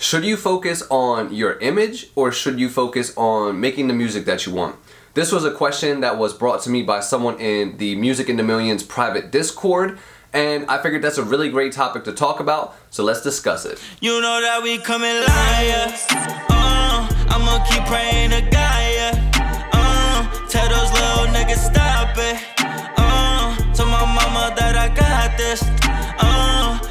Should you focus on your image or should you focus on making the music that you want? This was a question that was brought to me by someone in the Music into Millions private Discord, and I figured that's a really great topic to talk about, so let's discuss it. You know that we coming liars. I'ma keep praying to Gaia. Tell those little niggas stop it. Tell my mama that I got this.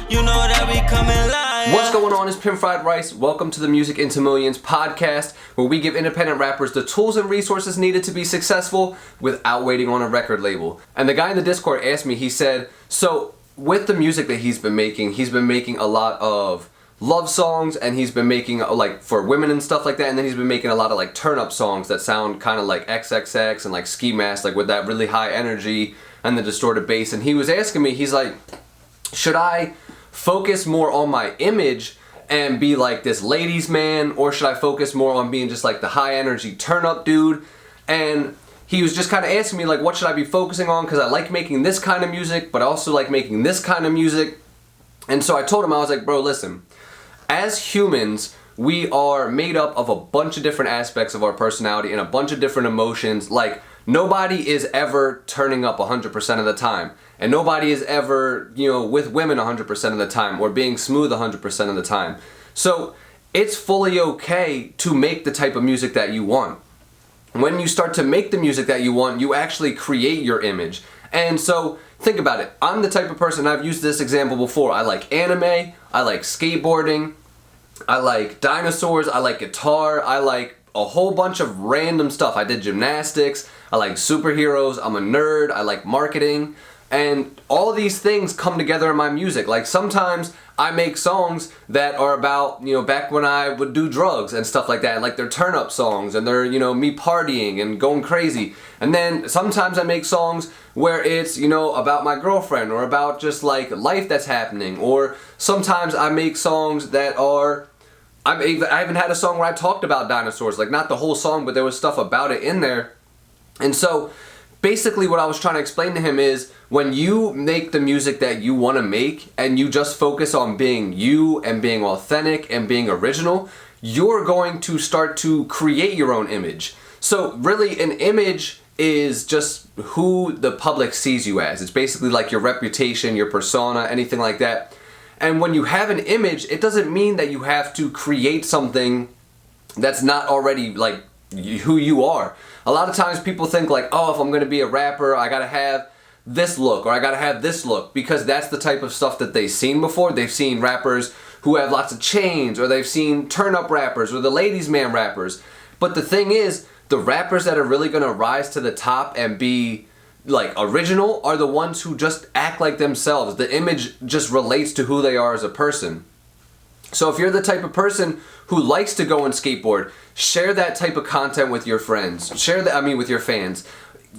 You know that we coming liars. What's going on? It's Pimp Fried Rice. Welcome to the Music into Millions podcast, where we give independent rappers the tools and resources needed to be successful without waiting on a record label. And the guy in the Discord asked me, he said, so with the music that he's been making a lot of love songs, and he's been making like for women and stuff like that, and then he's been making a lot of like turn up songs that sound kind of like XXX and like Ski Mask, like with that really high energy and the distorted bass. And he was asking me, he's like, should I focus more on my image and be like this ladies man, or should I focus more on being just like the high energy turn up dude? And he was just kind of asking me like, what should I be focusing on, because I like making this kind of music but I also like making this kind of music. And so I told him, I was like, bro, listen, as humans we are made up of a bunch of different aspects of our personality and a bunch of different emotions. Like, nobody is ever turning up 100% of the time, and nobody is ever, with women 100% of the time, or being smooth 100% of the time. So it's fully okay to make the type of music that you want. When you start to make the music that you want, you actually create your image. And so think about it. I'm the type of person, I've used this example before, I like anime, I like skateboarding, I like dinosaurs, I like guitar, I like a whole bunch of random stuff. I did gymnastics, I like superheroes, I'm a nerd, I like marketing, and all of these things come together in my music. Like, sometimes I make songs that are about, back when I would do drugs and stuff like that, and like they're turn up songs and they're, me partying and going crazy. And then sometimes I make songs where it's, about my girlfriend or about just like life that's happening. Or sometimes I make songs that are, I even had a song where I talked about dinosaurs, like not the whole song, but there was stuff about it in there. And so basically what I was trying to explain to him is, when you make the music that you want to make and you just focus on being you and being authentic and being original, you're going to start to create your own image. So really, an image is just who the public sees you as. It's basically like your reputation, your persona, anything like that. And when you have an image, it doesn't mean that you have to create something that's not already like who you are. A lot of times people think like, oh, if I'm going to be a rapper, I got to have this look, or I gotta have this look, because that's the type of stuff that they've seen before. They've seen rappers who have lots of chains, or they've seen turn up rappers, or the ladies man rappers. But the thing is, the rappers that are really gonna rise to the top and be like original are the ones who just act like themselves. The image just relates to who they are as a person. So if you're the type of person who likes to go and skateboard, share that type of content with your friends. With your fans.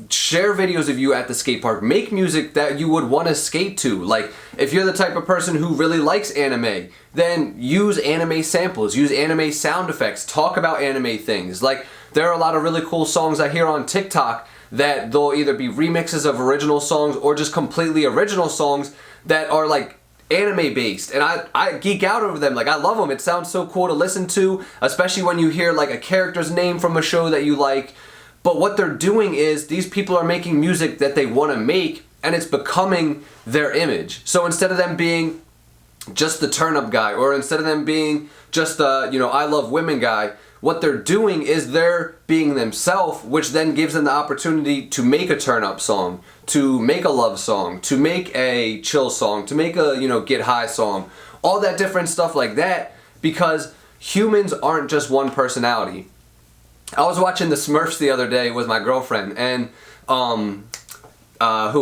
Share videos of you at the skate park. Make music that you would want to skate to. Like, if you're the type of person who really likes anime, then use anime samples, use anime sound effects, talk about anime things. Like, there are a lot of really cool songs I hear on TikTok that they'll either be remixes of original songs or just completely original songs that are like anime based, and I geek out over them. Like, I love them. It sounds so cool to listen to, especially when you hear like a character's name from a show that you like. But what they're doing is, these people are making music that they want to make, and it's becoming their image. So instead of them being just the turn up guy, or instead of them being just the, I love women guy, what they're doing is they're being themselves, which then gives them the opportunity to make a turn up song, to make a love song, to make a chill song, to make a, get high song, all that different stuff like that, because humans aren't just one personality. I was watching the Smurfs the other day with my girlfriend, and who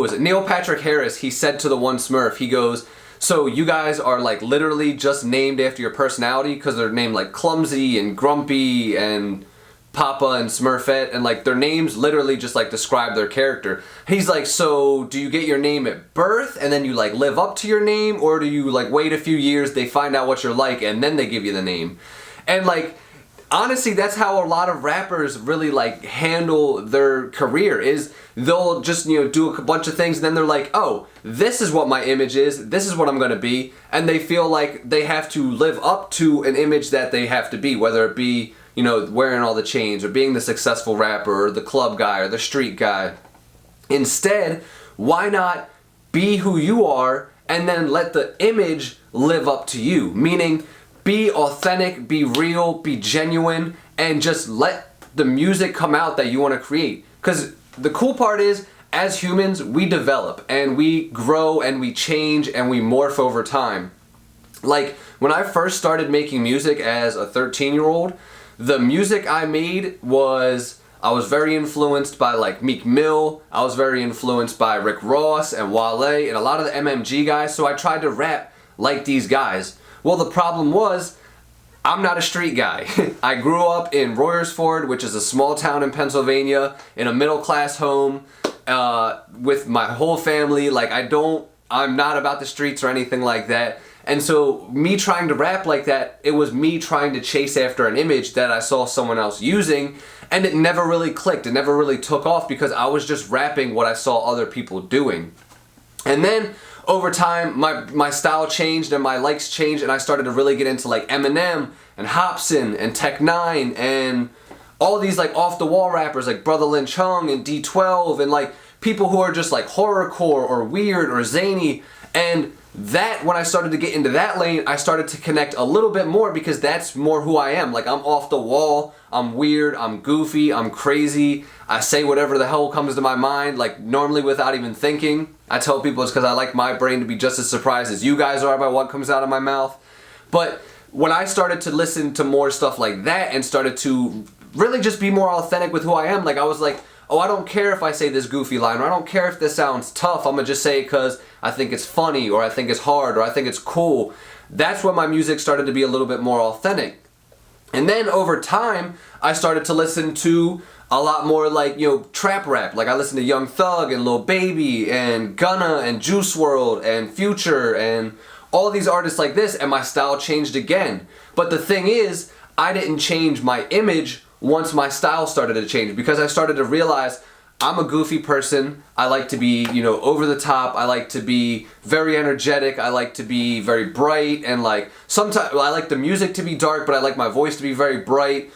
was it? Neil Patrick Harris, he said to the one Smurf, he goes, so you guys are like literally just named after your personality, because they're named like Clumsy and Grumpy and Papa and Smurfette, and like their names literally just like describe their character. He's like, so do you get your name at birth and then you like live up to your name, or do you like wait a few years, they find out what you're like, and then they give you the name? And like, honestly, that's how a lot of rappers really like handle their career. Is they'll just do a bunch of things and then they're like, oh, this is what my image is. This is what I'm gonna be, and they feel like they have to live up to an image that they have to be, whether it be wearing all the chains or being the successful rapper or the club guy or the street guy. Instead, why not be who you are and then let the image live up to you? Meaning, be authentic, be real, be genuine, and just let the music come out that you want to create. Because the cool part is, as humans, we develop and we grow and we change and we morph over time. Like, when I first started making music as a 13-year-old, the music I made I was very influenced by like Meek Mill, I was very influenced by Rick Ross and Wale and a lot of the MMG guys, so I tried to rap like these guys. Well, the problem was, I'm not a street guy. I grew up in Royersford, which is a small town in Pennsylvania, in a middle class home, with my whole family. Like, I'm not about the streets or anything like that. And so me trying to rap like that, it was me trying to chase after an image that I saw someone else using, and it never really clicked. It never really took off because I was just rapping what I saw other people doing. And then over time, my style changed and my likes changed, and I started to really get into like Eminem and Hopsin and Tech N9ne and all these like off the wall rappers like Brother Lynch Hung and D12 and like people who are just like horrorcore or weird or zany. And that, when I started to get into that lane, I started to connect a little bit more because that's more who I am. Like, I'm off the wall, I'm weird, I'm goofy, I'm crazy, I say whatever the hell comes to my mind, like normally without even thinking. I tell people it's because I like my brain to be just as surprised as you guys are by what comes out of my mouth. But when I started to listen to more stuff like that and started to really just be more authentic with who I am, like I was like, oh, I don't care if I say this goofy line, or I don't care if this sounds tough, I'm gonna just say it because I think it's funny, or I think it's hard, or I think it's cool. That's when my music started to be a little bit more authentic. And then over time, I started to listen to a lot more like, trap rap. Like, I listened to Young Thug and Lil Baby and Gunna and Juice WRLD and Future and all these artists like this, and my style changed again. But the thing is, I didn't change my image once my style started to change, because I started to realize I'm a goofy person. I like to be, over the top. I like to be very energetic. I like to be very bright, and like sometimes I like the music to be dark, but I like my voice to be very bright.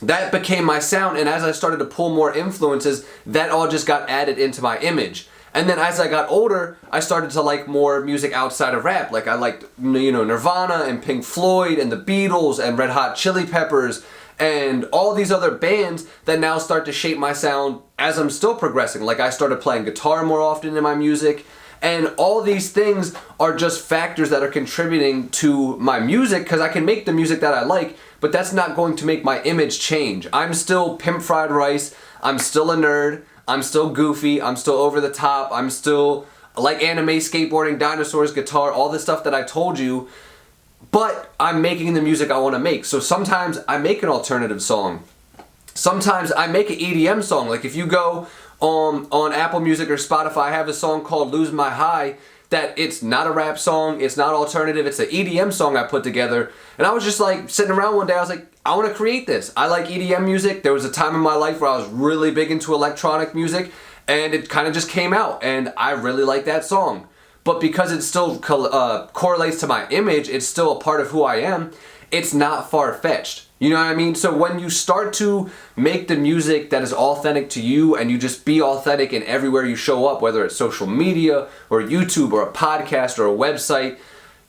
That became my sound, and as I started to pull more influences, that all just got added into my image. And then as I got older, I started to like more music outside of rap. Like, I liked, Nirvana and Pink Floyd and the Beatles and Red Hot Chili Peppers and all these other bands that now start to shape my sound as I'm still progressing. Like, I started playing guitar more often in my music, and all these things are just factors that are contributing to my music, because I can make the music that I like, but that's not going to make my image change. I'm still Pimp Fried Rice, I'm still a nerd, I'm still goofy, I'm still over the top, I'm still like anime, skateboarding, dinosaurs, guitar, all the stuff that I told you. But I'm making the music I want to make. So sometimes I make an alternative song. Sometimes I make an EDM song. Like, if you go on Apple Music or Spotify, I have a song called Lose My High that it's not a rap song, it's not alternative, it's an EDM song I put together. And I was just like sitting around one day, I was like, I want to create this. I like EDM music. There was a time in my life where I was really big into electronic music, and it kind of just came out, and I really like that song. But because it still correlates to my image, it's still a part of who I am, it's not far-fetched. You know what I mean? So when you start to make the music that is authentic to you, and you just be authentic in everywhere you show up, whether it's social media or YouTube or a podcast or a website,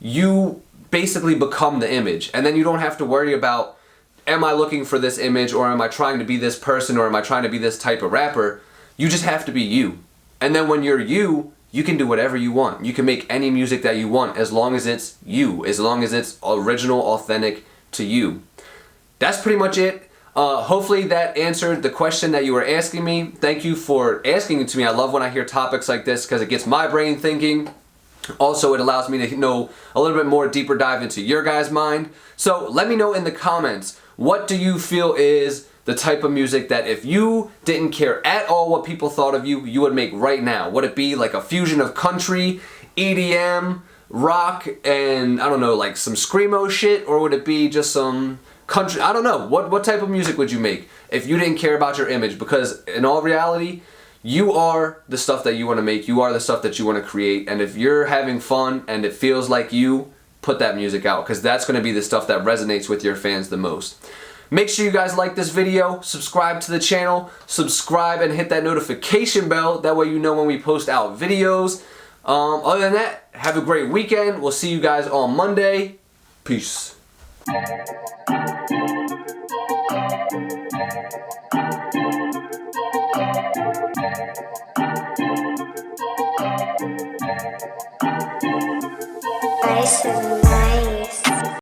you basically become the image. And then you don't have to worry about, am I looking for this image, or am I trying to be this person, or am I trying to be this type of rapper? You just have to be you. And then when you're you, you can do whatever you want. You can make any music that you want as long as it's you, as long as it's original, authentic to you. That's pretty much it. Hopefully that answered the question that you were asking me. Thank you for asking it to me. I love when I hear topics like this because it gets my brain thinking. Also, it allows me to know a little bit more deeper dive into your guys' mind. So let me know in the comments, what do you feel is the type of music that if you didn't care at all what people thought of you, you would make right now? Would it be like a fusion of country, EDM, rock and, I don't know, like some screamo shit, or would it be just some country? I don't know. What type of music would you make if you didn't care about your image? Because in all reality, you are the stuff that you want to make. You are the stuff that you want to create. And if you're having fun and it feels like you, put that music out, because that's going to be the stuff that resonates with your fans the most. Make sure you guys like this video, subscribe to the channel, subscribe and hit that notification bell. That way you know when we post out videos. Other than that, have a great weekend. We'll see you guys on Monday. Peace. Bryson.